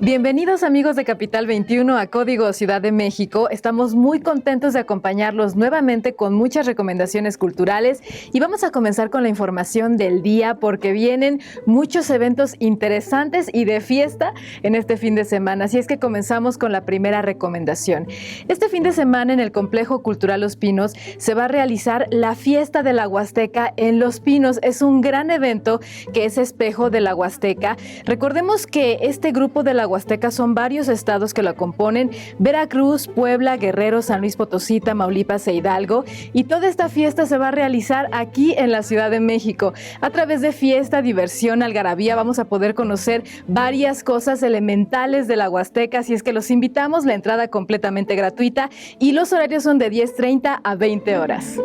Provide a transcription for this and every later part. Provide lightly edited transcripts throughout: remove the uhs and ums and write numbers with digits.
Bienvenidos amigos de Capital 21 a Código Ciudad de México. Estamos muy contentos de acompañarlos nuevamente con muchas recomendaciones culturales y vamos a comenzar con la información del día porque vienen muchos eventos interesantes y de fiesta en este fin de semana. Así es que comenzamos con la primera recomendación. Este fin de semana en el Complejo Cultural Los Pinos se va a realizar la Fiesta de la Huasteca en Los Pinos. Es un gran evento que es espejo de la Huasteca. Recordemos que este grupo de la Huasteca son varios estados que lo componen: Veracruz, Puebla, Guerrero, San Luis Potosí, Tamaulipas e Hidalgo. Y toda esta fiesta se va a realizar aquí en la Ciudad de México. A través de fiesta, diversión, algarabía, vamos a poder conocer varias cosas elementales de la Huasteca. Así es que los invitamos, la entrada completamente gratuita y los horarios son de 10:30 a 20 horas.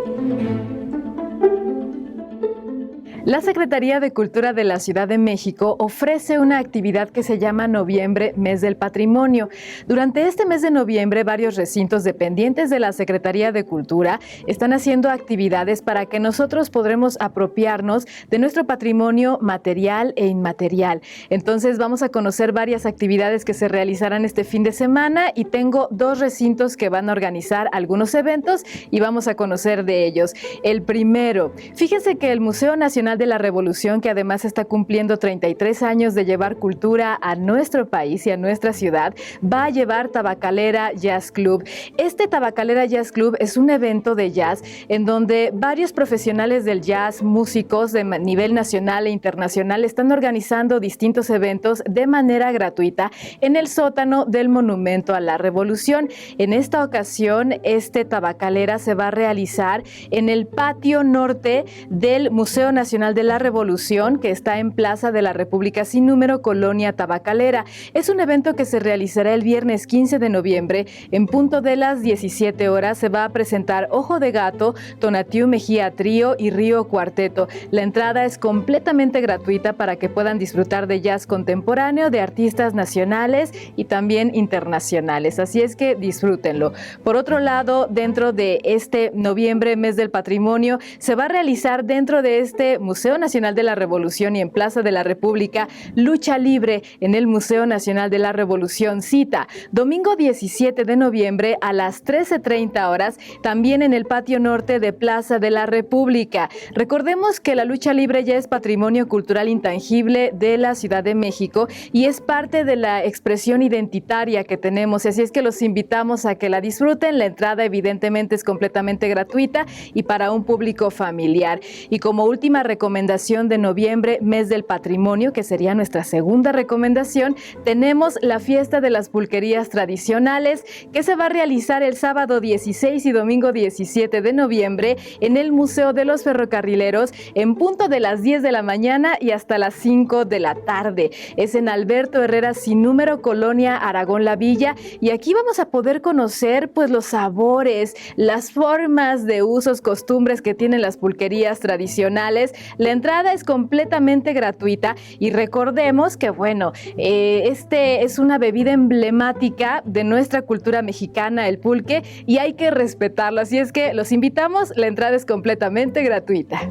La Secretaría de Cultura de la Ciudad de México ofrece una actividad que se llama Noviembre, Mes del Patrimonio. Durante este mes de noviembre, varios recintos dependientes de la Secretaría de Cultura están haciendo actividades para que nosotros podremos apropiarnos de nuestro patrimonio material e inmaterial. Entonces vamos a conocer varias actividades que se realizarán este fin de semana y tengo dos recintos que van a organizar algunos eventos y vamos a conocer de ellos. El primero, fíjense que el Museo Nacional de la Revolución, que además está cumpliendo 33 años de llevar cultura a nuestro país y a nuestra ciudad, va a llevar Tabacalera Jazz Club. Este Tabacalera Jazz Club es un evento de jazz en donde varios profesionales del jazz, músicos de nivel nacional e internacional, están organizando distintos eventos de manera gratuita en el sótano del Monumento a la Revolución. En esta ocasión, este Tabacalera se va a realizar en el patio norte del Museo Nacional de la Revolución, que está en Plaza de la República sin número, Colonia Tabacalera. Es un evento que se realizará el viernes 15 de noviembre en punto de las 17 horas. Se va a presentar Ojo de Gato, Tonatiuh Mejía Trío y Río Cuarteto. La entrada es completamente gratuita para que puedan disfrutar de jazz contemporáneo de artistas nacionales y también internacionales. Así es que disfrútenlo. Por otro lado, dentro de este noviembre, mes del patrimonio, se va a realizar dentro de este Museo Nacional de la Revolución y en Plaza de la República, lucha libre en el Museo Nacional de la Revolución. Cita, domingo 17 de noviembre a las 13:30 horas, también en el patio norte de Plaza de la República. Recordemos que la lucha libre ya es patrimonio cultural intangible de la Ciudad de México y es parte de la expresión identitaria que tenemos. Así es que los invitamos a que la disfruten. La entrada evidentemente es completamente gratuita y para un público familiar. Y como última recomendación de noviembre, mes del patrimonio, que sería nuestra segunda recomendación, tenemos la fiesta de las pulquerías tradicionales que se va a realizar el sábado 16 y domingo 17 de noviembre en el Museo de los Ferrocarrileros en punto de las 10 de la mañana y hasta las 5 de la tarde. Es en Alberto Herrera sin número, Colonia Aragón La Villa, y aquí vamos a poder conocer pues los sabores, las formas de usos, costumbres que tienen las pulquerías tradicionales. La entrada es completamente gratuita y recordemos que, bueno, este es una bebida emblemática de nuestra cultura mexicana, el pulque, y hay que respetarlo. Así es que los invitamos, la entrada es completamente gratuita.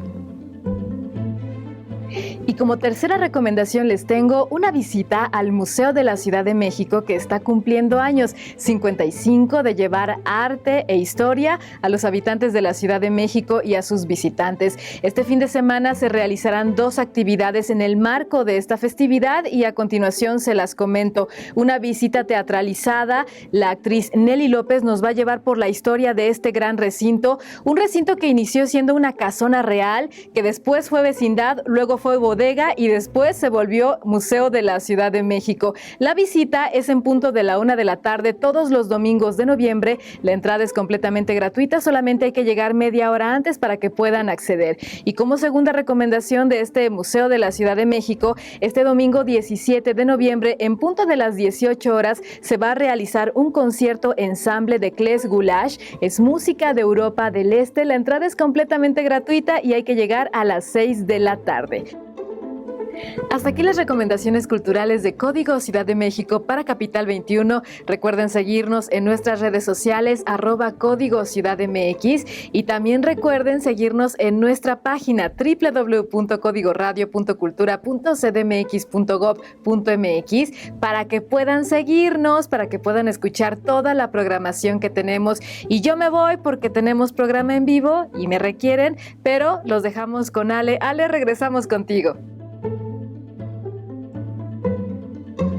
Y como tercera recomendación les tengo una visita al Museo de la Ciudad de México, que está cumpliendo años 55 de llevar arte e historia a los habitantes de la Ciudad de México y a sus visitantes. Este fin de semana se realizarán dos actividades en el marco de esta festividad y a continuación se las comento. Una visita teatralizada. La actriz Nelly López nos va a llevar por la historia de este gran recinto, un recinto que inició siendo una casona real, que después fue vecindad, luego fue bodega y después se volvió Museo de la Ciudad de México. La visita es en punto de la 1 de la tarde todos los domingos de noviembre. La entrada es completamente gratuita, solamente hay que llegar media hora antes para que puedan acceder. Y como segunda recomendación de este Museo de la Ciudad de México, este domingo 17 de noviembre en punto de las 18 horas se va a realizar un concierto ensamble de Cles Goulash. Es música de Europa del Este. La entrada es completamente gratuita y hay que llegar a las 6 de la tarde. Hasta aquí las recomendaciones culturales de Código Ciudad de México para Capital 21. Recuerden seguirnos en nuestras redes sociales @Código Ciudad MX y también recuerden seguirnos en nuestra página www.códigoradio.cultura.cdmx.gov.mx para que puedan seguirnos, para que puedan escuchar toda la programación que tenemos. Y yo me voy porque tenemos programa en vivo y me requieren, pero los dejamos con Ale. Ale, regresamos contigo.